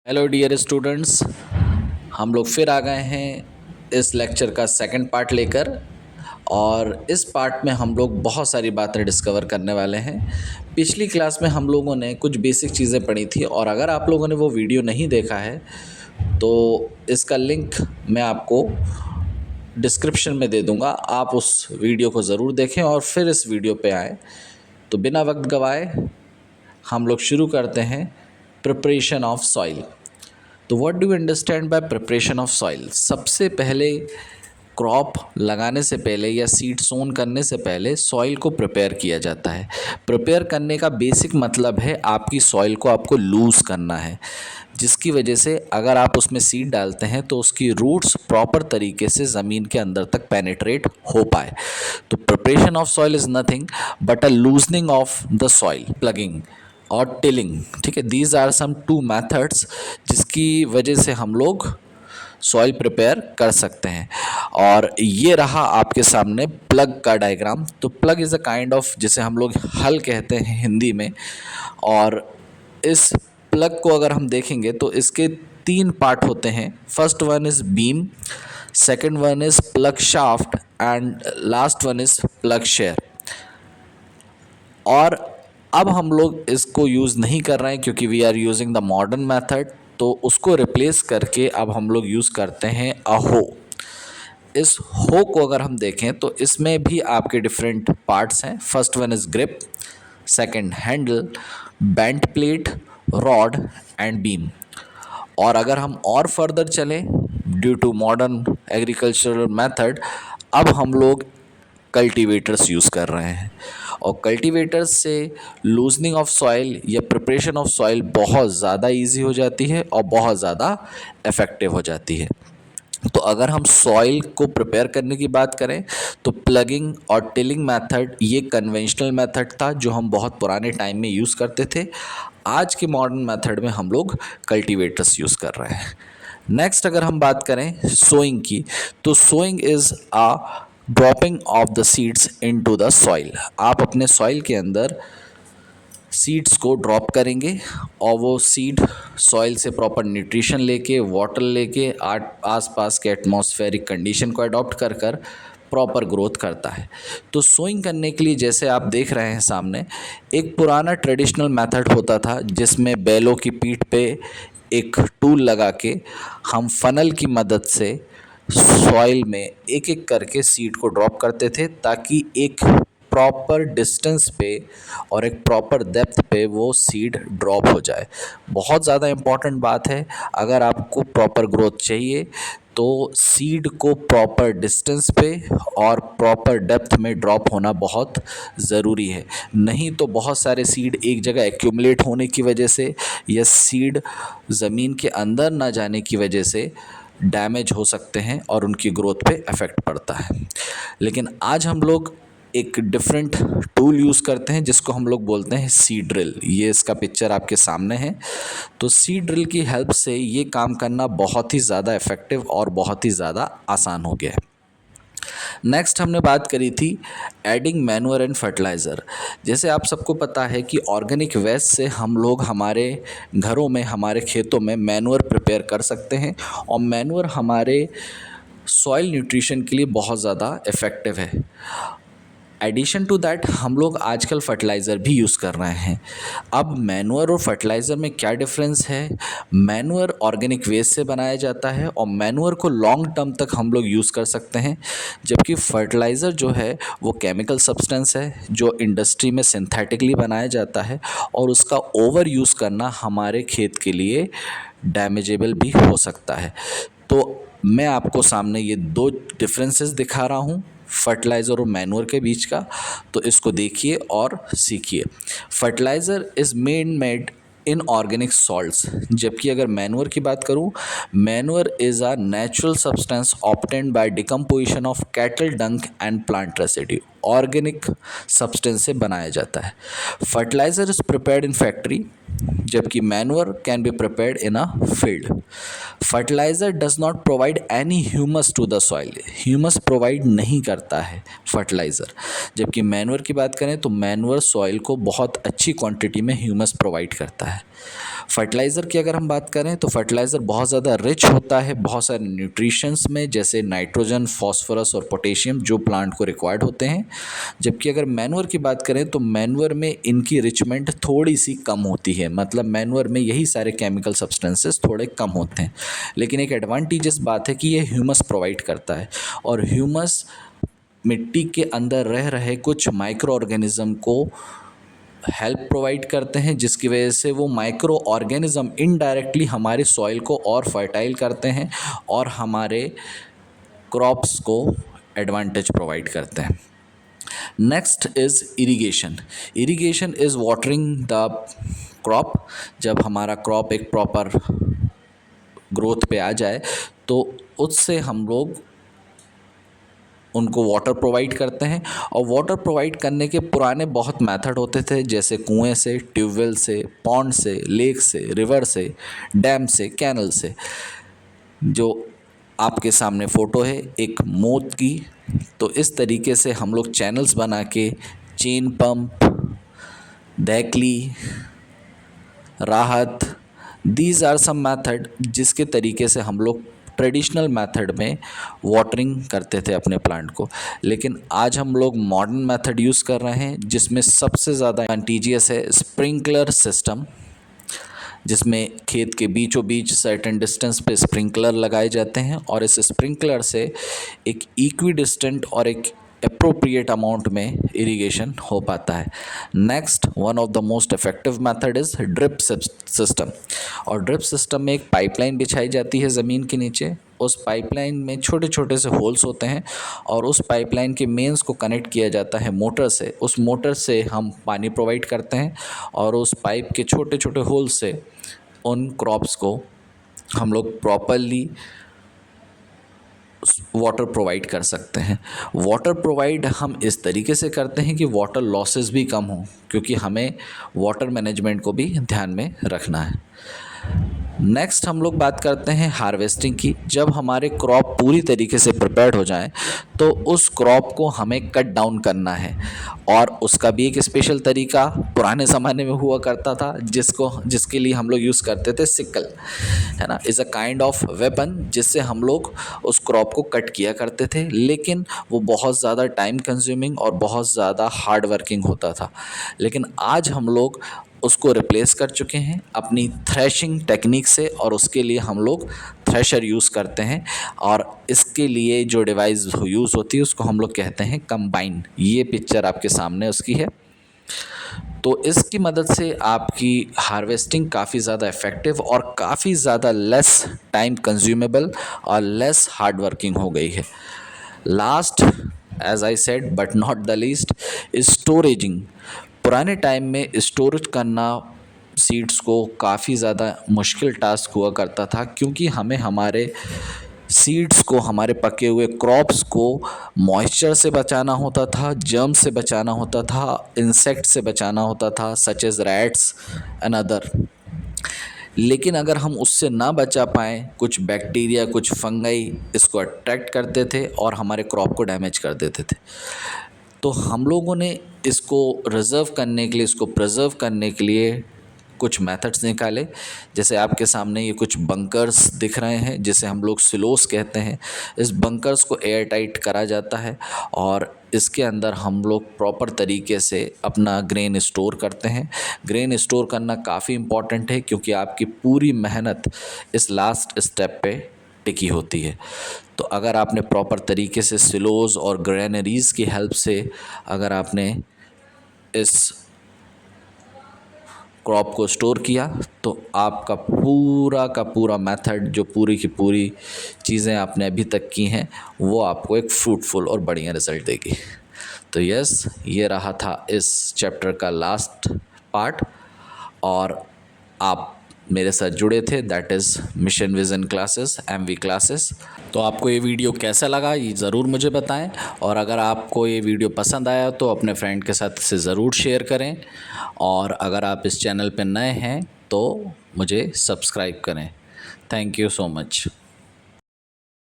Hello dear students, हम लोग फिर आ गए हैं इस लेक्चर का सेकंड पार्ट लेकर। और इस पार्ट में हम लोग बहुत सारी बातें डिस्कवर करने वाले हैं। पिछली क्लास में हम लोगों ने कुछ बेसिक चीज़ें पढ़ी थी, और अगर आप लोगों ने वो वीडियो नहीं देखा है तो इसका लिंक मैं आपको डिस्क्रिप्शन में दे दूंगा। आप उस वीडियो को ज़रूर देखें और फिर इस वीडियो पे आएँ। तो बिना वक्त गवाए हम लोग शुरू करते हैं प्रिपरेशन ऑफ सॉइल। तो what do you understand by preparation of soil? सबसे पहले क्रॉप लगाने से पहले या सीड सोन करने से पहले सॉइल को प्रिपेयर किया जाता है। प्रिपेयर करने का बेसिक मतलब है आपकी सॉइल को आपको लूज़ करना है, जिसकी वजह से अगर आप उसमें सीड डालते हैं तो उसकी रूट्स प्रॉपर तरीके से ज़मीन के अंदर तक पेनिट्रेट हो पाए। तो preparation of soil is nothing but a loosening of the soil, ploughing और टिलिंग। ठीक है, these are some two methods जिसकी वजह से हम लोग सॉइल प्रिपेयर कर सकते हैं। और ये रहा आपके सामने प्लग का डायग्राम। तो plug is a kind of, जिसे हम लोग हल कहते हैं हिंदी में। और इस प्लग को अगर हम देखेंगे तो इसके तीन पार्ट होते हैं। First one is beam, second one is plug shaft and last one is plug share. और अब हम लोग इसको यूज़ नहीं कर रहे हैं क्योंकि we are using the modern method. तो उसको रिप्लेस करके अब हम लोग यूज़ करते हैं अहो। इस हो को अगर हम देखें तो इसमें भी आपके डिफरेंट पार्ट्स हैं। First one is grip, second handle, bent plate, rod and beam. और अगर हम और फर्दर चलें, due to modern agricultural method, अब हम लोग कल्टीवेटर्स यूज़ कर रहे हैं। और कल्टीवेटर्स से लूजनिंग ऑफ सॉइल या प्रिपरेशन ऑफ सॉइल बहुत ज़्यादा इजी हो जाती है और बहुत ज़्यादा इफ़ेक्टिव हो जाती है। तो अगर हम सॉइल को प्रिपेयर करने की बात करें तो प्लगिंग और टिलिंग मेथड ये कन्वेंशनल मेथड था जो हम बहुत पुराने टाइम में यूज़ करते थे। आज के मॉडर्न मेथड में हम लोग कल्टीवेटर्स यूज़ कर रहे हैं। नेक्स्ट अगर हम बात करें सोइंग की, तो sowing is a dropping off the seeds into the soil. आप अपने सॉइल के अंदर सीड्स को ड्रॉप करेंगे और वो सीड सॉइल से प्रॉपर न्यूट्रिशन लेके, वाटर लेके, आसपास के एटमॉस्फेरिक कंडीशन को अडॉप्ट कर कर प्रॉपर ग्रोथ करता है। तो सोइंग करने के लिए जैसे आप देख रहे हैं सामने, एक पुराना ट्रेडिशनल मेथड होता था जिसमें बैलों की पीठ पे एक टूल लगा के हम फनल की मदद से सॉइल में एक एक करके सीड को ड्रॉप करते थे, ताकि एक प्रॉपर डिस्टेंस पे और एक प्रॉपर डेप्थ पे वो सीड ड्रॉप हो जाए। बहुत ज़्यादा इम्पॉर्टेंट बात है। अगर आपको प्रॉपर ग्रोथ चाहिए तो सीड को प्रॉपर डिस्टेंस पे और प्रॉपर डेप्थ में ड्रॉप होना बहुत ज़रूरी है। नहीं तो बहुत सारे सीड एक जगह एक्यूमुलेट होने की वजह से या सीड ज़मीन के अंदर ना जाने की वजह से डैमेज हो सकते हैं और उनकी ग्रोथ पे इफ़ेक्ट पड़ता है। लेकिन आज हम लोग एक डिफरेंट टूल यूज़ करते हैं जिसको हम लोग बोलते हैं सीड ड्रिल। ये इसका पिक्चर आपके सामने है। तो सीड ड्रिल की हेल्प से ये काम करना बहुत ही ज़्यादा इफ़ेक्टिव और बहुत ही ज़्यादा आसान हो गया है। नेक्स्ट हमने बात करी थी एडिंग मैन्योर एंड फर्टिलाइज़र। जैसे आप सबको पता है कि ऑर्गेनिक वेस्ट से हम लोग हमारे घरों में, हमारे खेतों में मैन्योर प्रिपेयर कर सकते हैं। और मैन्योर हमारे सॉइल न्यूट्रिशन के लिए बहुत ज़्यादा इफ़ेक्टिव है। एडिशन टू दैट हम लोग आजकल फर्टिलाइज़र भी यूज़ कर रहे हैं। अब मैन्योर और फर्टिलाइज़र में क्या डिफरेंस है? मैन्योर ऑर्गेनिक वेस्ट से बनाया जाता है और मैन्योर को लॉन्ग टर्म तक हम लोग यूज़ कर सकते हैं, जबकि फर्टिलाइज़र जो है वो केमिकल सब्सटेंस है जो इंडस्ट्री में सिंथेटिकली बनाया जाता है, और उसका ओवर यूज़ करना हमारे खेत के लिए डैमेजेबल भी हो सकता है। तो मैं आपको सामने ये दो डिफरेंसेस दिखा रहा हूँ फर्टिलाइज़र और मैन्योर के बीच का। तो इसको देखिए और सीखिए। Fertiliser is made in organic salts, जबकि अगर मैन्योर की बात करूँ, manure is a natural substance obtained by decomposition of cattle dung and plant residue. Organic substance से बनाया जाता है। Fertiliser is prepared in factory जबकि manure can be prepared in a field. Fertiliser does not provide any humus to the soil, humus provide नहीं करता है fertiliser. जबकि manure की बात करें तो मैन्योर सॉइल को बहुत अच्छी क्वांटिटी में ह्यूमस प्रोवाइड करता है। फर्टिलाइज़र की अगर हम बात करें तो फर्टिलाइज़र बहुत ज़्यादा रिच होता है बहुत सारे न्यूट्रिशंस में, जैसे नाइट्रोजन, फॉस्फोरस और पोटेशियम, जो प्लांट को रिक्वायर्ड होते हैं। जबकि अगर मैन्योर की बात करें तो मैन्योर में इनकी रिचमेंट थोड़ी सी कम होती है, मतलब मैन्योर में यही सारे केमिकल सब्सटेंसेस थोड़े कम होते हैं। लेकिन एक एडवांटेजेस बात है कि ये ह्यूमस प्रोवाइड करता है, और ह्यूमस मिट्टी के अंदर रह रहे कुछ माइक्रो ऑर्गेनिज्म को हेल्प प्रोवाइड करते हैं, जिसकी वजह से वो माइक्रो ऑर्गेनिज्म इनडायरेक्टली हमारे सॉइल को और फर्टाइल करते हैं और हमारे क्रॉप्स को एडवांटेज प्रोवाइड करते हैं। Next is irrigation. Irrigation is watering the crop. जब हमारा क्रॉप एक प्रॉपर ग्रोथ पे आ जाए तो उससे हम लोग उनको वाटर प्रोवाइड करते हैं। और वाटर प्रोवाइड करने के पुराने बहुत मेथड होते थे, जैसे कुएं से, ट्यूबवेल से, पॉन्ड से, लेक से, रिवर से, डैम से, कैनल से। जो आपके सामने फ़ोटो है एक मोत की, तो इस तरीके से हम लोग चैनल्स बना के चेन पंप, दैकली, राहत, दीज आर सम मेथड जिसके तरीके से हम लोग ट्रेडिशनल मेथड में वाटरिंग करते थे अपने प्लांट को। लेकिन आज हम लोग मॉडर्न मेथड यूज़ कर रहे हैं, जिसमें सबसे ज़्यादा एडवांटेजियस है स्प्रिंकलर सिस्टम, जिसमें खेत के बीचों बीच सर्टेन डिस्टेंस पे स्प्रिंकलर लगाए जाते हैं, और इस स्प्रिंकलर से एक इक्वी डिस्टेंट और एक अप्रोप्रिएट अमाउंट में इरिगेशन हो पाता है। Next, one of the most effective method is drip system. और ड्रिप सिस्टम में एक पाइपलाइन बिछाई जाती है ज़मीन के नीचे। उस पाइपलाइन में छोटे छोटे से होल्स होते हैं, और उस पाइपलाइन के मेंस को कनेक्ट किया जाता है मोटर से। उस मोटर से हम पानी प्रोवाइड करते हैं, और उस पाइप के छोटे छोटे होल से उन क्रॉप्स को हम लोग प्रॉपरली वाटर प्रोवाइड कर सकते हैं। वाटर प्रोवाइड हम इस तरीके से करते हैं कि वाटर लॉसेस भी कम हों, क्योंकि हमें वाटर मैनेजमेंट को भी ध्यान में रखना है। नेक्स्ट हम लोग बात करते हैं हार्वेस्टिंग की। जब हमारे क्रॉप पूरी तरीके से प्रिपेयर्ड हो जाएं तो उस क्रॉप को हमें कट डाउन करना है, और उसका भी एक स्पेशल तरीका पुराने ज़माने में हुआ करता था, जिसके लिए हम लोग यूज़ करते थे सिकल, है ना। Is a kind of weapon जिससे हम लोग उस क्रॉप को कट किया करते थे, लेकिन वो बहुत ज़्यादा टाइम कंज्यूमिंग और बहुत ज़्यादा हार्ड वर्किंग होता था। लेकिन आज हम लोग उसको रिप्लेस कर चुके हैं अपनी थ्रेशिंग टेक्निक से, और उसके लिए हम लोग थ्रेशर यूज़ करते हैं, और इसके लिए जो डिवाइस यूज़ होती है उसको हम लोग कहते हैं कंबाइन। ये पिक्चर आपके सामने उसकी है। तो इसकी मदद से आपकी हार्वेस्टिंग काफ़ी ज़्यादा इफ़ेक्टिव और काफ़ी ज़्यादा लेस टाइम कंज्यूमेबल और लेस हार्ड वर्किंग हो गई है। Last, as I said but not the least, storaging. पुराने टाइम में स्टोरेज करना सीड्स को काफ़ी ज़्यादा मुश्किल टास्क हुआ करता था, क्योंकि हमें हमारे सीड्स को, हमारे पके हुए क्रॉप्स को मॉइस्चर से बचाना होता था, जर्म से बचाना होता था, इंसेक्ट से बचाना होता था, such as rats and other. लेकिन अगर हम उससे ना बचा पाएँ, कुछ बैक्टीरिया, कुछ फंगाई इसको अट्रैक्ट करते थे और हमारे क्रॉप को डैमेज कर देते थे। तो हम लोगों ने इसको रिज़र्व करने के लिए, इसको प्रिजर्व करने के लिए कुछ मेथड्स निकाले। जैसे आपके सामने ये कुछ बंकर्स दिख रहे हैं, जिसे हम लोग सिलोस कहते हैं। इस बंकर्स को एयर टाइट करा जाता है, और इसके अंदर हम लोग प्रॉपर तरीके से अपना ग्रेन स्टोर करते हैं। ग्रेन स्टोर करना काफ़ी इम्पॉर्टेंट है, क्योंकि आपकी पूरी मेहनत इस लास्ट स्टेप पे टिकी होती है। तो अगर आपने प्रॉपर तरीके से सिलोस और ग्रेनरीज की हेल्प से अगर आपने इस क्रॉप को स्टोर किया, तो आपका पूरा का पूरा मेथड, जो पूरी की पूरी चीज़ें आपने अभी तक की हैं, वो आपको एक फ्रूटफुल और बढ़िया रिज़ल्ट देगी। तो यस, ये रहा था इस चैप्टर का लास्ट पार्ट, और आप मेरे साथ जुड़े थे, that is mission vision classes, MV classes. तो आपको ये वीडियो कैसा लगा ये ज़रूर मुझे बताएं, और अगर आपको ये वीडियो पसंद आया तो अपने फ्रेंड के साथ इसे ज़रूर शेयर करें, और अगर आप इस चैनल पर नए हैं तो मुझे सब्सक्राइब करें। Thank you so much.